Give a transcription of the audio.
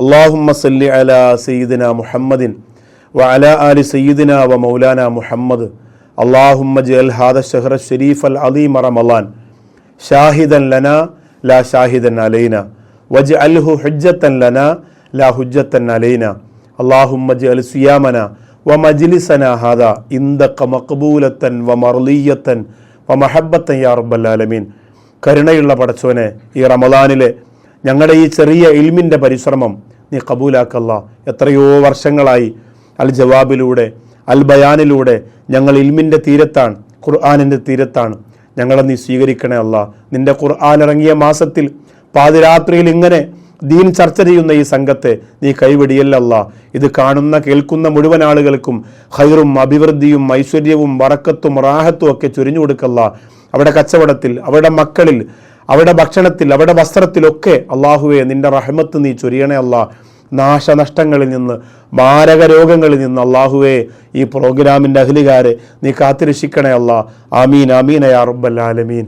അല്ലാഹുമ്മ സല്ലി അലാ സയ്യിദിന മുഹമ്മദിൻ വഅലാ ആലി സയ്യിദിന വ മൗലാന മുഹമ്മദ്. അല്ലാഹുമ്മ ജഅൽ ഹാദ ശഹ്റ ശരീഫൽ അദീമ റമളാൻ ഷാഹിദൻ ലനാ ലാ ഷാഹിദൻ അലൈന വജ്അൽഹു ഹുജ്ജത്തൻ ലനാ ലാ ഹുജ്ജത്തൻ അലൈന. അല്ലാഹുമ്മ ജഅൽ സിയാമന വ മജ്ലിസന ഹാദാ ഇൻദക മഖ്ബൂലത്തൻ വ മർളിയത്തൻ വ മഹബ്ബത്തൻ യാ റബ്ബൽ ആലമീൻ. കരുണയുള്ള പടച്ചോനെ, ഈ റമളാനിലെ ഞങ്ങളുടെ ഈ ചെറിയ ഇൽമിൻ്റെ പരിശ്രമം നീ കബൂലാക്കല്ലാ. എത്രയോ വർഷങ്ങളായി അൽ ജവാബിലൂടെ അൽ ബയാനിലൂടെ ഞങ്ങൾ ഇൽമിൻ്റെ തീരത്താണ്, ഖുർആനിൻ്റെ തീരത്താണ്. ഞങ്ങളെ നീ സ്വീകരിക്കണേ അല്ലാ. നിൻ്റെ ഖുർആൻ ഇറങ്ങിയ മാസത്തിൽ പാതിരാത്രിയിൽ ഇങ്ങനെ ദീൻ ചർച്ച ചെയ്യുന്ന ഈ സംഘത്തെ നീ കൈവെടിയല്ലല്ലാ. ഇത് കാണുന്ന കേൾക്കുന്ന മുഴുവൻ ആളുകൾക്കും ഖൈറും അഭിവൃദ്ധിയും ഐശ്വര്യവും ബറക്കത്തും റാഹത്തും ഒക്കെ ചൊരിഞ്ഞു കൊടുക്കല്ലാ. അവിടെ കച്ചവടത്തിൽ, അവരുടെ മക്കളിൽ, അവരുടെ ഭക്ഷണത്തിൽ, അവരുടെ വസ്ത്രത്തിലൊക്കെ അള്ളാഹുവെ നിൻ്റെ റഹ്മത്ത് നീ ചൊരിയണേ അല്ലാ. നാശനഷ്ടങ്ങളിൽ നിന്ന്, മാരക രോഗങ്ങളിൽ നിന്ന് അള്ളാഹുവെ ഈ പ്രോഗ്രാമിൻ്റെ അഹ്ലുകാരെ നീ കാത്തിരക്ഷിക്കണേ അല്ലാ. ആമീൻ ആമീൻ യാ റബ്ബൽ ആലമീൻ.